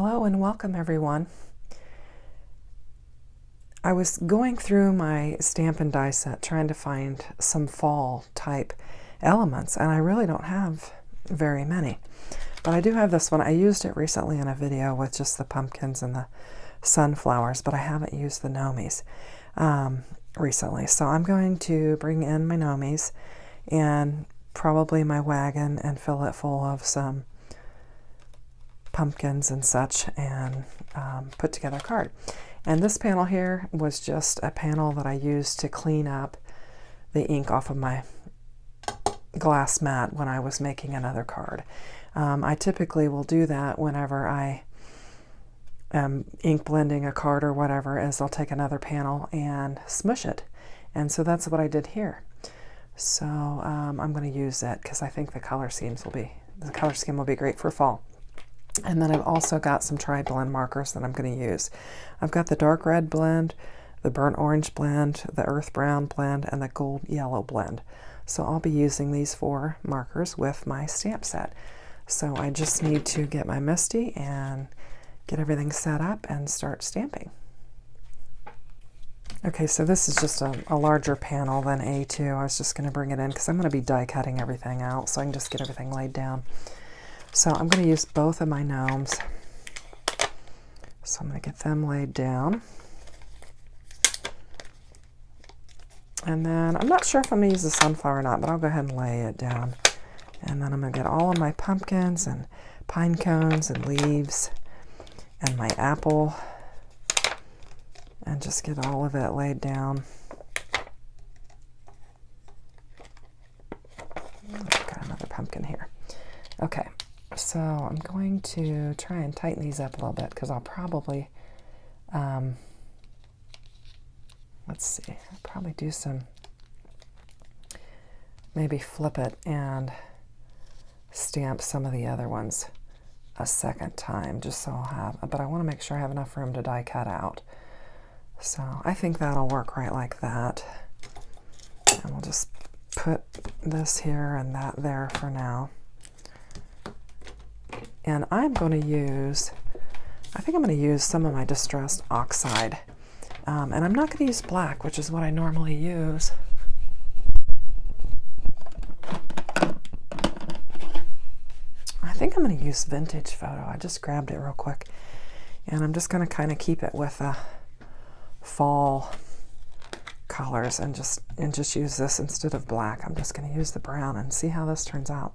Hello and welcome everyone. I was going through my stamp and die set trying to find some fall type elements, and I really don't have very many. But I do have this one. I used it recently in a video with just the pumpkins and the sunflowers, but I haven't used the Gnomes recently. So I'm going to bring in my Gnomes and probably my wagon and fill it full of some pumpkins and such, and put together a card. And this panel here was just a panel that I used to clean up the ink off of my glass mat when I was making another card. I typically will do that whenever I am ink blending a card or whatever, is I'll take another panel and smush it. And so that's what I did here. So I'm going to use it because I think the color scheme will be great for fall. And then I've also got some tri-blend markers that I'm going to use. I've got the dark red blend, the burnt orange blend, the earth brown blend, and the gold yellow blend. So I'll be using these 4 markers with my stamp set. So I just need to get my Misty and get everything set up and start stamping. Okay, so this is just a larger panel than A2. I was just going to bring it in because I'm going to be die cutting everything out so I can just get everything laid down. So I'm going to use both of my Gnomes. So I'm going to get them laid down. And then I'm not sure if I'm going to use the sunflower or not, but I'll go ahead and lay it down. And then I'm going to get all of my pumpkins and pine cones and leaves and my apple and just get all of it laid down. I've got another pumpkin here. Okay. So I'm going to try and tighten these up a little bit because I'll probably, let's see, I'll probably do some, maybe flip it and stamp some of the other ones a second time just so I'll have, but I want to make sure I have enough room to die cut out. So I think that'll work right like that. And we'll just put this here and that there for now. And I'm going to use, I think I'm going to use some of my distressed oxide. And I'm not going to use black, which is what I normally use. I think I'm going to use Vintage Photo. I just grabbed it real quick. And I'm just going to kind of keep it with fall colors and just use this instead of black. I'm just going to use the brown and see how this turns out.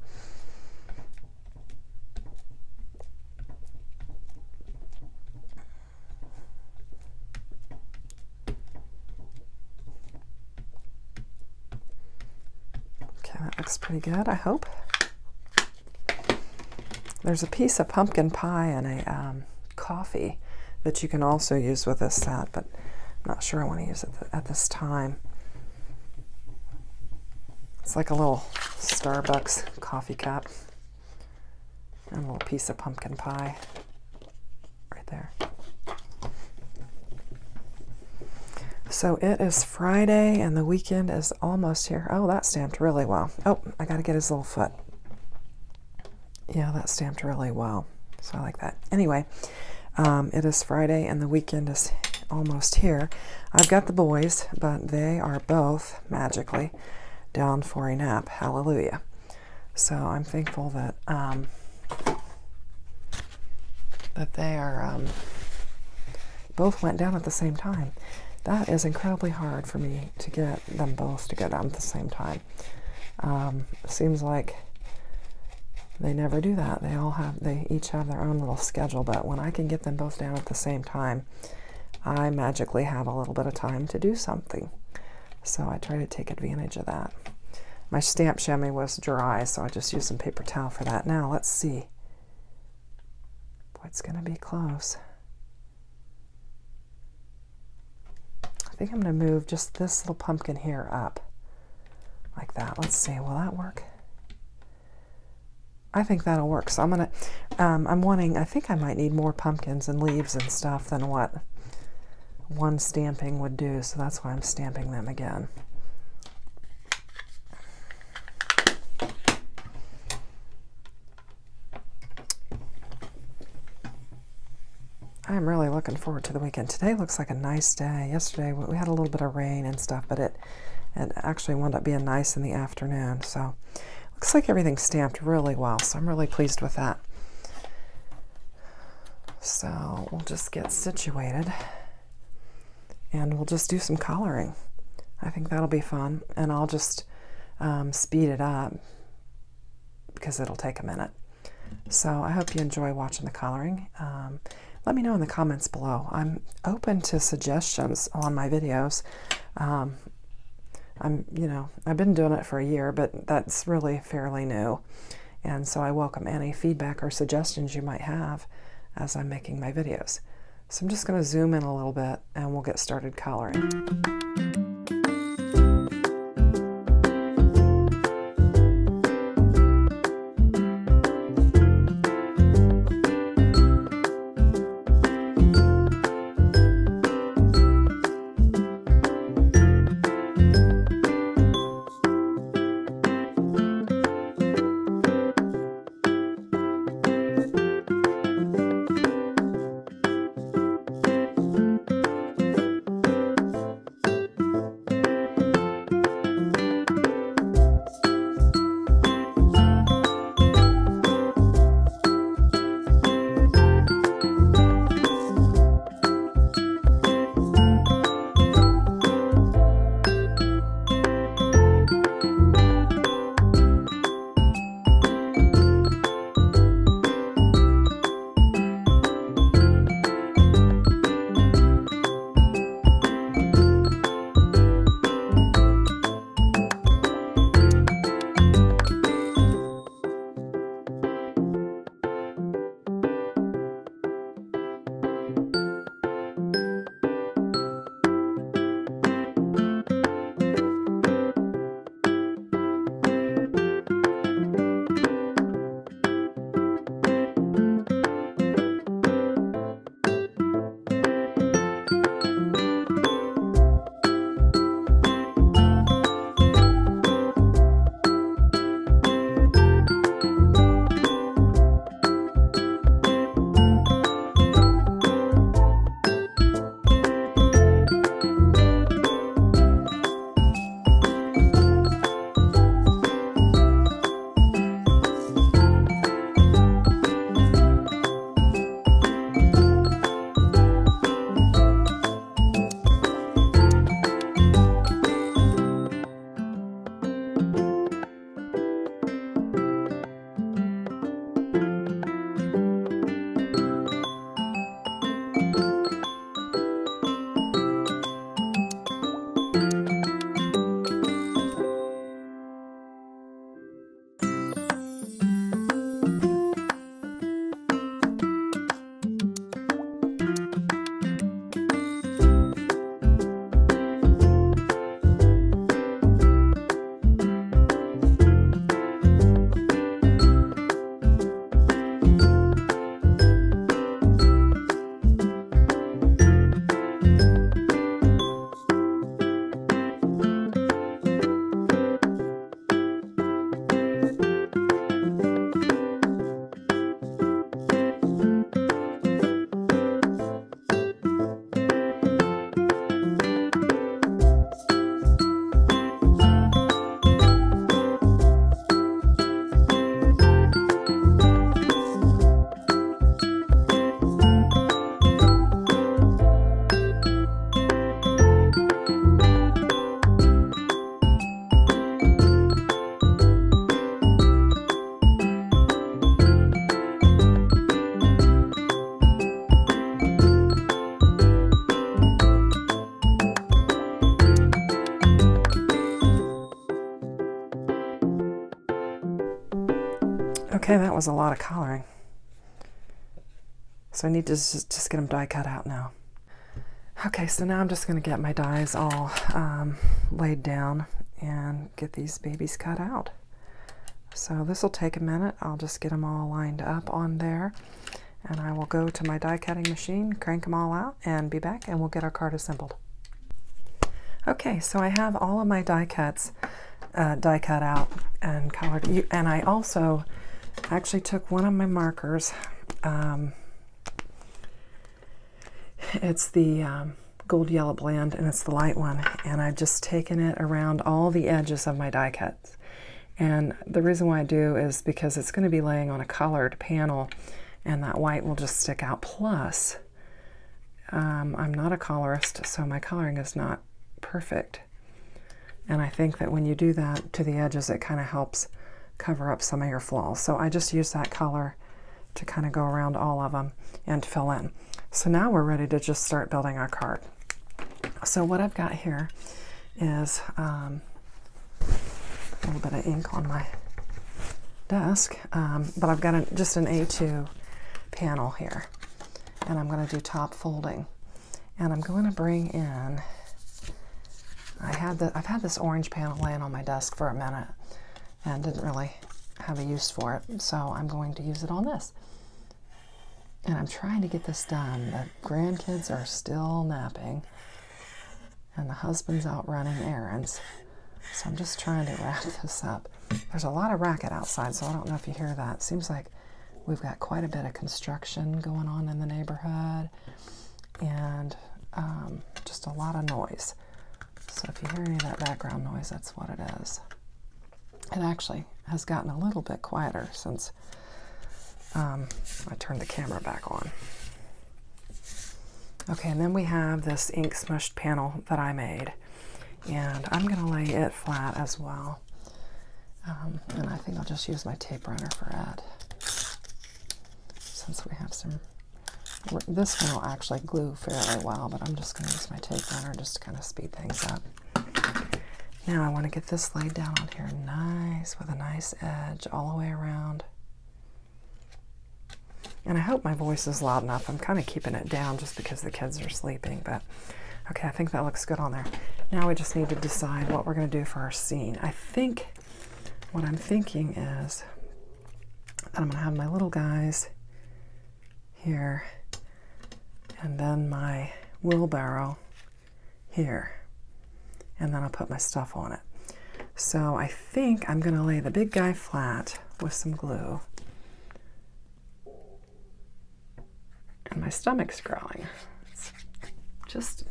That looks pretty good, I hope. There's a piece of pumpkin pie and a coffee that you can also use with this set, but I'm not sure I want to use it at this time. It's like a little Starbucks coffee cup and a little piece of pumpkin pie right there. So it is Friday and the weekend is almost here. Oh, that stamped really well. Oh, I got to get his little foot. Yeah, that stamped really well. So I like that. Anyway, it is Friday and the weekend is almost here. I've got the boys, but they are both magically down for a nap. Hallelujah. So I'm thankful that that they are both went down at the same time. That is incredibly hard for me to get them both to go down at the same time. Seems like they never do that. They each have their own little schedule, but when I can get them both down at the same time, I magically have a little bit of time to do something. So I try to take advantage of that. My stamp chamois was dry, so I just used some paper towel for that. Now let's see. Boy, it's going to be close. I think I'm going to move just this little pumpkin here up like that. Let's see, will that work? I think that'll work. So I'm going to, I think I might need more pumpkins and leaves and stuff than what one stamping would do. So that's why I'm stamping them again. I'm really looking forward to the weekend. Today looks like a nice day. Yesterday we had a little bit of rain and stuff, but it actually wound up being nice in the afternoon. So looks like everything's stamped really well, so I'm really pleased with that. So we'll just get situated and we'll just do some coloring. I think that'll be fun, and I'll just speed it up because it'll take a minute. So I hope you enjoy watching the coloring. Let me know in the comments below. I'm open to suggestions on my videos. I've been doing it for a year, but that's really fairly new. And so I welcome any feedback or suggestions you might have as I'm making my videos. So I'm just going to zoom in a little bit and we'll get started coloring. Okay, that was a lot of coloring. So I need to just get them die cut out now. Okay, so now I'm just going to get my dies all laid down and get these babies cut out. So this will take a minute. I'll just get them all lined up on there, and I will go to my die cutting machine, crank them all out, and be back, and we'll get our card assembled. Okay, so I have all of my die cut out and colored, and I also actually took one of my markers, It's the Gold Yellow Blend, and it's the light one. And I've just taken it around all the edges of my die cuts. And the reason why I do is because it's going to be laying on a colored panel, and that white will just stick out. Plus, I'm not a colorist, so my coloring is not perfect. And I think that when you do that to the edges, it kind of helps cover up some of your flaws. So I just use that color to kind of go around all of them and fill in. So now we're ready to just start building our card. So what I've got here is a little bit of ink on my desk, but I've got just an A2 panel here, and I'm going to do top folding, and I'm going to bring in, I've had this orange panel laying on my desk for a minute and didn't really have a use for it, so I'm going to use it on this. And I'm trying to get this done. The grandkids are still napping, and the husband's out running errands. So I'm just trying to wrap this up. There's a lot of racket outside, so I don't know if you hear that. Seems like we've got quite a bit of construction going on in the neighborhood, and just a lot of noise. So if you hear any of that background noise, that's what it is. It actually has gotten a little bit quieter since I turned the camera back on. Okay, and then we have this ink smushed panel that I made, and I'm going to lay it flat as well. And I think I'll just use my tape runner for it, since we have some. This one will actually glue fairly well, but I'm just going to use my tape runner just to kind of speed things up. Now I want to get this laid down on here nice, with a nice edge all the way around. And I hope my voice is loud enough. I'm kind of keeping it down just because the kids are sleeping, but okay, I think that looks good on there. Now we just need to decide what we're going to do for our scene. I think what I'm thinking is that I'm going to have my little guys here, and then my wheelbarrow here, and then I'll put my stuff on it. So I think I'm going to lay the big guy flat with some glue. And my stomach's growling. It's just,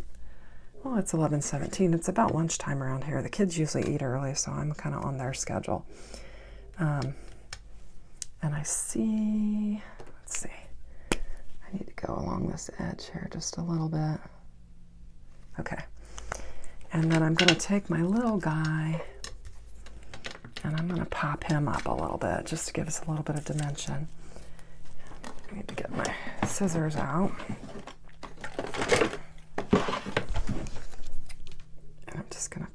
well, it's 11:17. It's about lunchtime around here. The kids usually eat early, so I'm kind of on their schedule. And I see, let's see, I need to go along this edge here just a little bit. Okay. And then I'm going to take my little guy, and I'm going to pop him up a little bit just to give us a little bit of dimension. I need to get my scissors out. And I'm just going to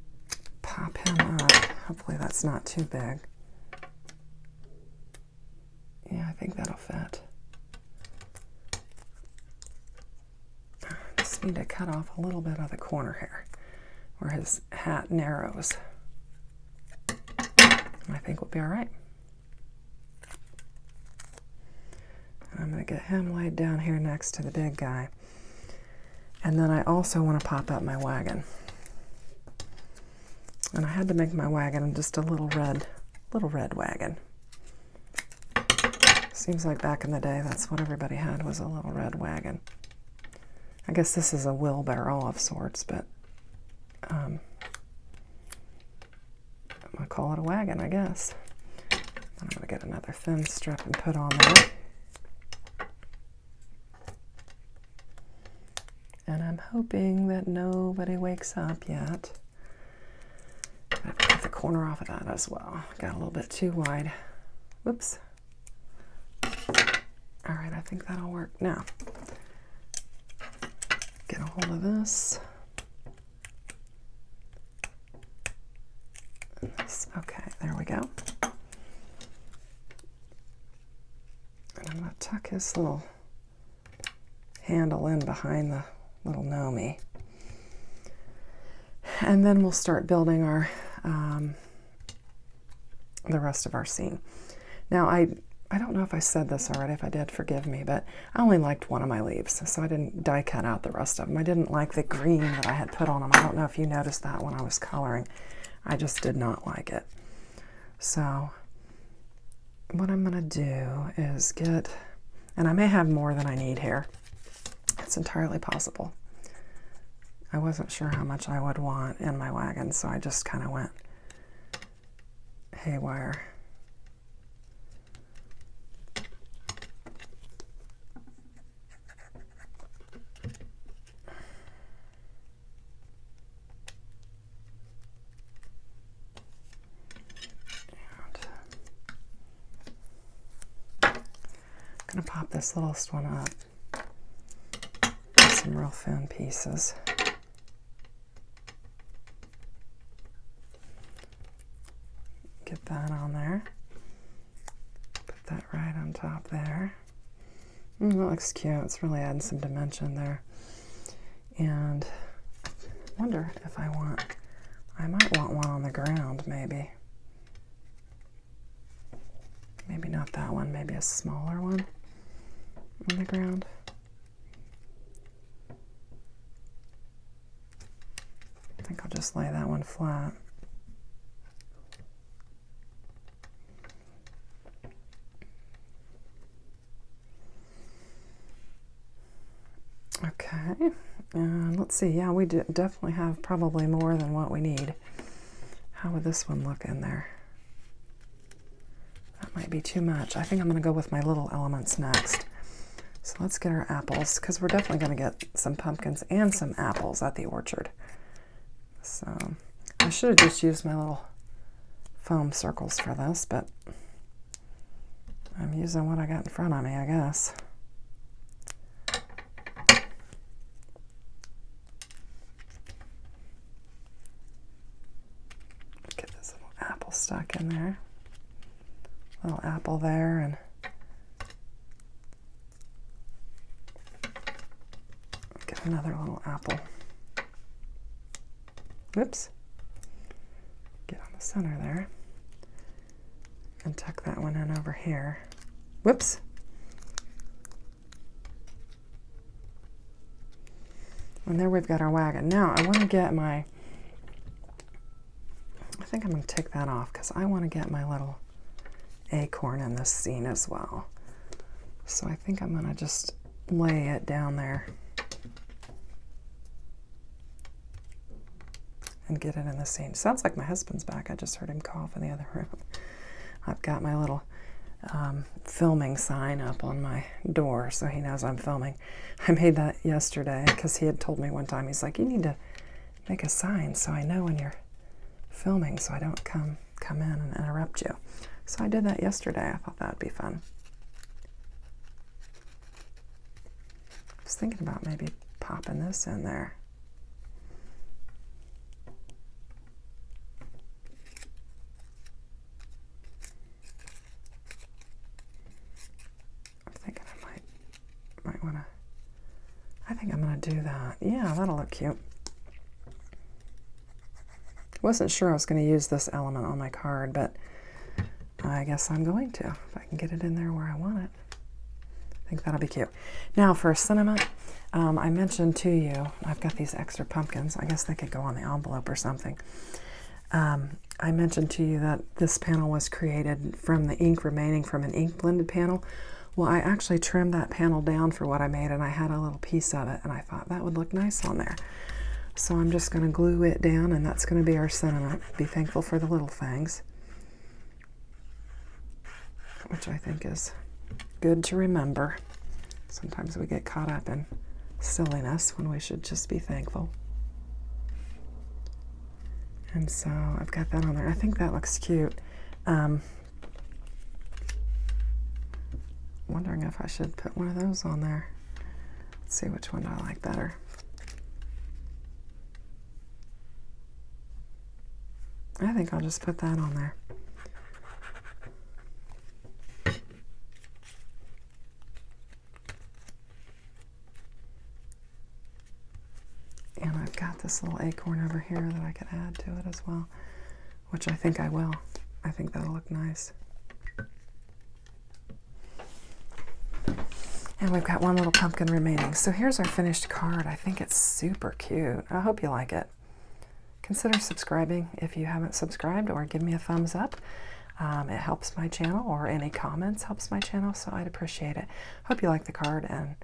pop him up. Hopefully that's not too big. Yeah, I think that'll fit. I just need to cut off a little bit of the corner here where his hat narrows. And I think we'll be all right. I'm going to get him laid down here next to the big guy. And then I also want to pop up my wagon. And I had to make my wagon just a little red wagon. Seems like back in the day that's what everybody had, was a little red wagon. I guess this is a wheelbarrow of sorts, but I'm going to call it a wagon, I guess. I'm going to get another thin strip and put on there. And I'm hoping that nobody wakes up yet. I have to cut the corner off of that as well. Got a little bit too wide. Whoops. All right, I think that'll work. Now, get a hold of this. And this. Okay, there we go. And I'm going to tuck his little handle in behind the little Gnomey. And then we'll start building our the rest of our scene. Now I don't know if I said this already. If I did, forgive me, but I only liked one of my leaves, so I didn't die cut out the rest of them. I didn't like the green that I had put on them. I don't know if you noticed that when I was coloring. I just did not like it. So what I'm going to do is get, and I may have more than I need here. It's entirely possible. I wasn't sure how much I would want in my wagon, so I just kind of went haywire. I'm going to pop this littlest one up with some real thin pieces. Get that on there. Put that right on top there. That looks cute. It's really adding some dimension there. And I wonder if I might want one on the ground maybe. Maybe not that one, maybe a smaller one on the ground. I think I'll just lay that one flat. Okay, and let's see, yeah, we definitely have probably more than what we need. How would this one look in there? That might be too much. I think I'm going to go with my little elements next. So let's get our apples, because we're definitely going to get some pumpkins and some apples at the orchard. So I should have just used my little foam circles for this, but I'm using what I got in front of me, I guess. Get this little apple stuck in there. Little apple there, and get another little apple. Whoops. Get on the center there. And tuck that one in over here. Whoops. And there we've got our wagon. Now I want to get my, I think I'm going to take that off because I want to get my little acorn in this scene as well. So I think I'm going to just lay it down there and get it in the scene. Sounds like my husband's back. I just heard him cough in the other room. I've got my little filming sign up on my door so he knows I'm filming. I made that yesterday because he had told me one time, he's like, you need to make a sign so I know when you're filming so I don't come in and interrupt you. So I did that yesterday. I thought that would be fun. I was thinking about maybe popping this in there. I think I'm going to do that. Yeah, that'll look cute. Wasn't sure I was going to use this element on my card, but I guess I'm going to, if I can get it in there where I want it. I think that'll be cute. Now for sentiment, I mentioned to you, I've got these extra pumpkins. I guess they could go on the envelope or something. I mentioned to you that this panel was created from the ink remaining from an ink blended panel. Well, I actually trimmed that panel down for what I made, and I had a little piece of it, and I thought that would look nice on there. So I'm just going to glue it down, and that's going to be our sentiment. Be thankful for the little things, which I think is good to remember. Sometimes we get caught up in silliness when we should just be thankful. And so I've got that on there. I think that looks cute. Wondering if I should put one of those on there. Let's see which one I like better. I think I'll just put that on there. And I've got this little acorn over here that I could add to it as well, which I think I will. I think that'll look nice. And we've got one little pumpkin remaining. So here's our finished card. I think it's super cute. I hope you like it. Consider subscribing if you haven't subscribed, or give me a thumbs up. It helps my channel, or any comments helps my channel, so I'd appreciate it. Hope you like the card, and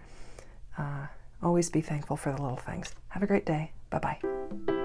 Always be thankful for the little things. Have a great day. Bye-bye.